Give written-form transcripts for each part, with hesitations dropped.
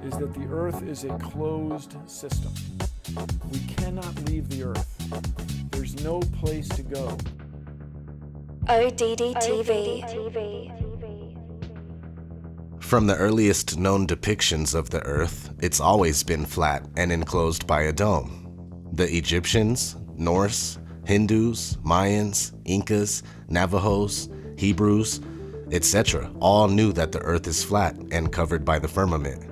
Is that the Earth is a closed system. We cannot leave the Earth. There's no place to go. ODD-TV. From the earliest known depictions of the Earth, it's always been flat and enclosed by a dome. The Egyptians, Norse, Hindus, Mayans, Incas, Navajos, Hebrews, etc. all knew that the Earth is flat and covered by the firmament,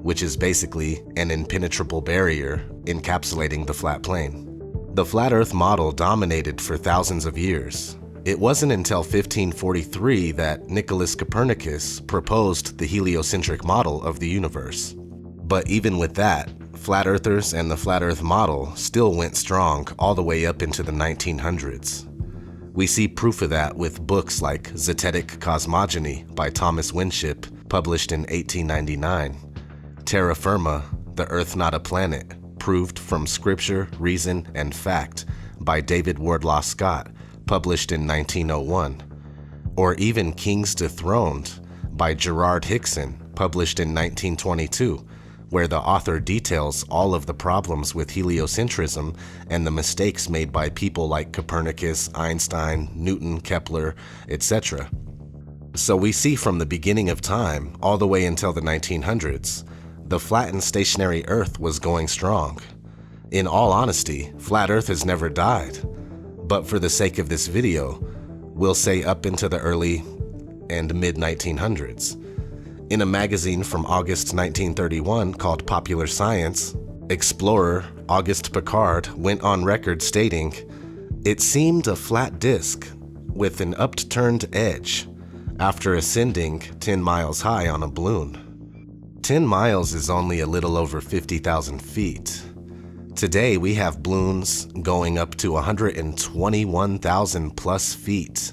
which is basically an impenetrable barrier encapsulating the flat plane. The flat Earth model dominated for thousands of years. It wasn't until 1543 that Nicholas Copernicus proposed the heliocentric model of the universe. But even with that, flat earthers and the flat Earth model still went strong all the way up into the 1900s. We see proof of that with books like Zetetic Cosmogony by Thomas Winship, published in 1899, Terra Firma, The Earth Not a Planet, Proved from Scripture, Reason, and Fact by David Wardlaw Scott, published in 1901, or even Kings Dethroned by Gerard Hickson, published in 1922, where the author details all of the problems with heliocentrism and the mistakes made by people like Copernicus, Einstein, Newton, Kepler, etc. So we see from the beginning of time all the way until the 1900s, the flattened stationary Earth was going strong. In all honesty, flat Earth has never died. But for the sake of this video, we'll say up into the early and mid-1900s. In a magazine from August 1931 called Popular Science, explorer Auguste Piccard went on record stating, "It seemed a flat disk with an upturned edge after ascending 10 miles high on a balloon." 10 miles is only a little over 50,000 feet. Today, we have balloons going up to 121,000 plus feet,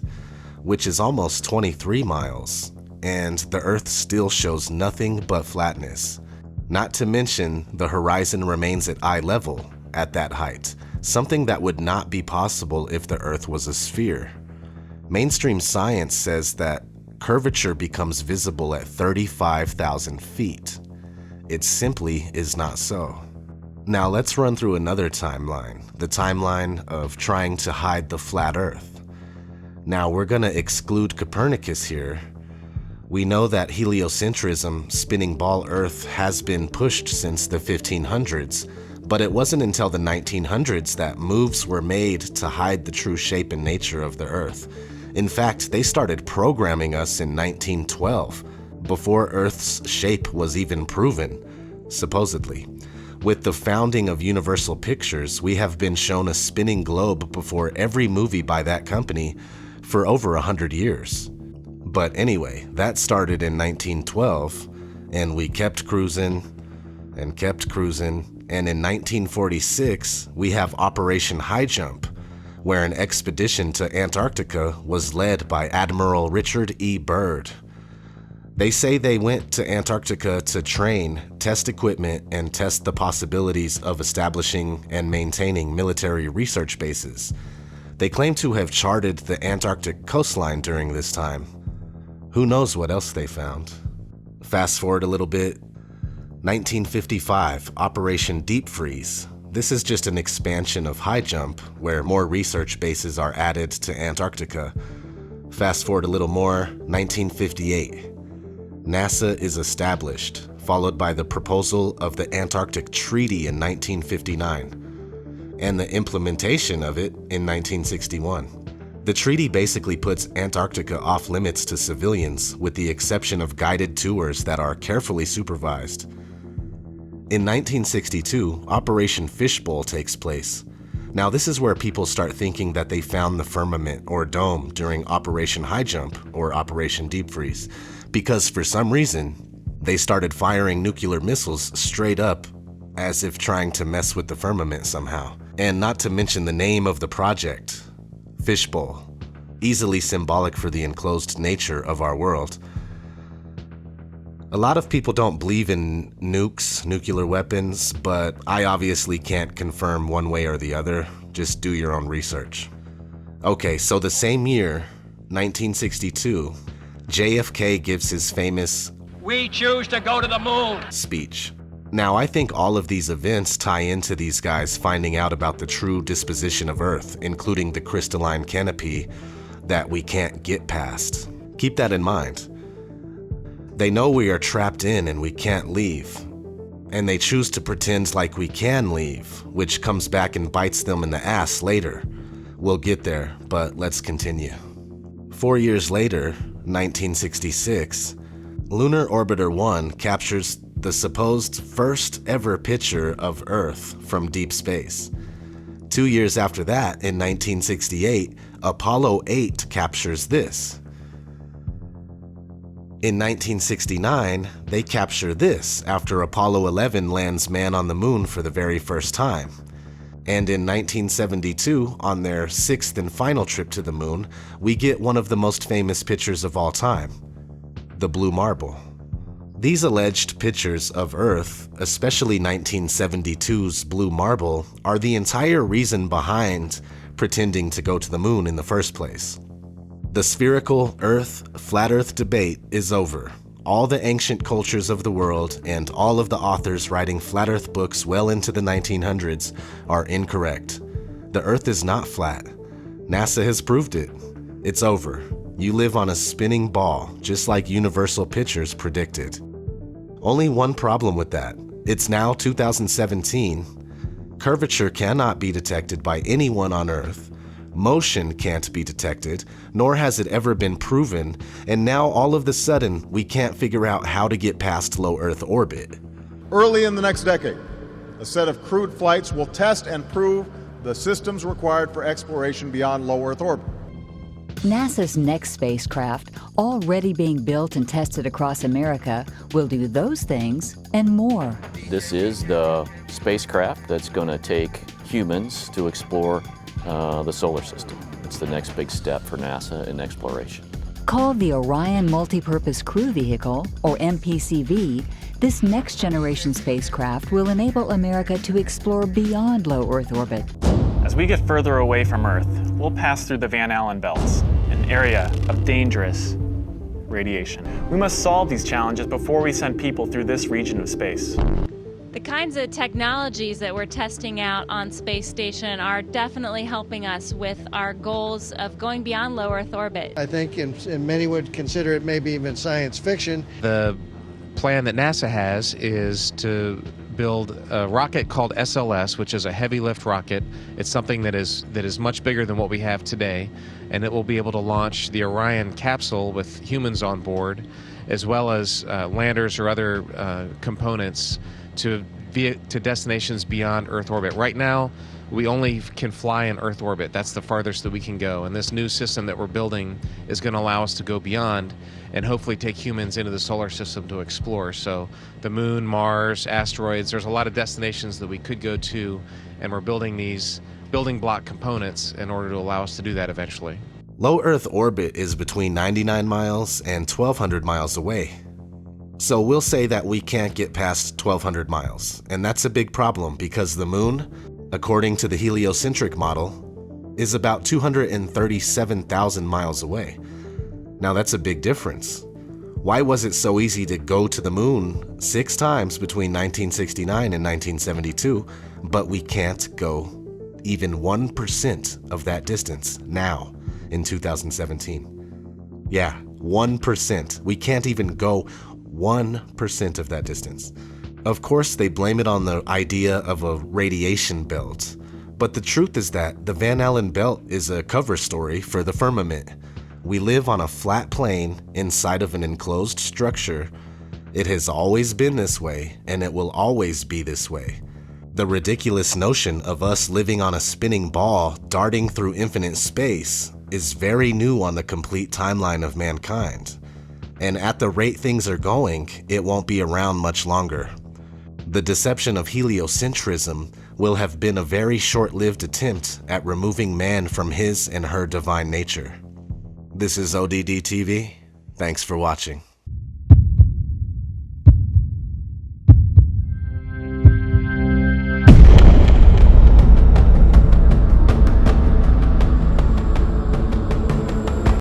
which is almost 23 miles, and the Earth still shows nothing but flatness. Not to mention, the horizon remains at eye level at that height, something that would not be possible if the Earth was a sphere. Mainstream science says that curvature becomes visible at 35,000 feet. It simply is not so. Now let's run through another timeline, the timeline of trying to hide the flat Earth. Now we're going to exclude Copernicus here. We know that heliocentrism, spinning ball Earth, has been pushed since the 1500s, but it wasn't until the 1900s that moves were made to hide the true shape and nature of the Earth. In fact, they started programming us in 1912, before Earth's shape was even proven, supposedly. With the founding of Universal Pictures, we have been shown a spinning globe before every movie by that company for over 100 years. But anyway, that started in 1912, and we kept cruising, and in 1946, we have Operation High Jump, where an expedition to Antarctica was led by Admiral Richard E. Byrd. They say they went to Antarctica to train, test equipment, and test the possibilities of establishing and maintaining military research bases. They claim to have charted the Antarctic coastline during this time. Who knows what else they found? Fast forward a little bit. 1955, Operation Deep Freeze. This is just an expansion of High Jump, where more research bases are added to Antarctica. Fast forward a little more, 1958. NASA is established, followed by the proposal of the Antarctic Treaty in 1959, and the implementation of it in 1961. The treaty basically puts Antarctica off limits to civilians, with the exception of guided tours that are carefully supervised. In 1962, Operation Fishbowl takes place. Now this is where people start thinking that they found the firmament or dome during Operation High Jump or Operation Deep Freeze, because for some reason, they started firing nuclear missiles straight up as if trying to mess with the firmament somehow. And not to mention the name of the project, Fishbowl, easily symbolic for the enclosed nature of our world. A lot of people don't believe in nukes, nuclear weapons, but I obviously can't confirm one way or the other. Just do your own research. Okay, so the same year, 1962, JFK gives his famous "We choose to go to the moon" speech. Now, I think all of these events tie into these guys finding out about the true disposition of Earth, including the crystalline canopy that we can't get past. Keep that in mind. They know we are trapped in and we can't leave. And they choose to pretend like we can leave, which comes back and bites them in the ass later. We'll get there, but let's continue. 4 years later, 1966, Lunar Orbiter 1 captures the supposed first ever picture of Earth from deep space. 2 years after that, in 1968, Apollo 8 captures this. In 1969, they capture this after Apollo 11 lands man on the moon for the very first time. And in 1972, on their sixth and final trip to the moon, we get one of the most famous pictures of all time, the blue marble. These alleged pictures of Earth, especially 1972's blue marble, are the entire reason behind pretending to go to the moon in the first place. The spherical Earth, flat Earth debate is over. All the ancient cultures of the world and all of the authors writing flat Earth books well into the 1900s are incorrect. The Earth is not flat. NASA has proved it. It's over. You live on a spinning ball, just like Universal Pictures predicted. Only one problem with that. It's now 2017. Curvature cannot be detected by anyone on Earth. Motion can't be detected, nor has it ever been proven, and now all of a sudden, we can't figure out how to get past low Earth orbit. Early in the next decade, a set of crewed flights will test and prove the systems required for exploration beyond low Earth orbit. NASA's next spacecraft, already being built and tested across America, will do those things and more. This is the spacecraft that's going to take humans to explore the solar system. It's the next big step for NASA in exploration. Called the Orion Multipurpose Crew Vehicle, or MPCV, this next-generation spacecraft will enable America to explore beyond low Earth orbit. As we get further away from Earth, we'll pass through the Van Allen belts, an area of dangerous radiation. We must solve these challenges before we send people through this region of space. The kinds of technologies that we're testing out on Space Station are definitely helping us with our goals of going beyond low Earth orbit. I think and many would consider it maybe even science fiction. The plan that NASA has is to build a rocket called SLS, which is a heavy lift rocket. It's something that is much bigger than what we have today, and it will be able to launch the Orion capsule with humans on board, as well as landers or other components to destinations beyond Earth orbit. Right now, we only can fly in Earth orbit. That's the farthest that we can go. And this new system that we're building is going to allow us to go beyond and hopefully take humans into the solar system to explore. So the moon, Mars, asteroids, there's a lot of destinations that we could go to, and we're building these building block components in order to allow us to do that eventually. Low Earth orbit is between 99 miles and 1,200 miles away. So we'll say that we can't get past 1,200 miles, and that's a big problem because the moon, according to the heliocentric model, is about 237,000 miles away. Now that's a big difference. Why was it so easy to go to the moon 6 times between 1969 and 1972, but we can't go even 1% of that distance now in 2017? Yeah, 1%. We can't even go 1% of that distance. Of course, they blame it on the idea of a radiation belt, but the truth is that the Van Allen belt is a cover story for the firmament. We live on a flat plane inside of an enclosed structure. It has always been this way, and it will always be this way. The ridiculous notion of us living on a spinning ball darting through infinite space is very new on the complete timeline of mankind. And at the rate things are going, it won't be around much longer. The deception of heliocentrism will have been a very short-lived attempt at removing man from his and her divine nature. This is ODD TV. Thanks for watching.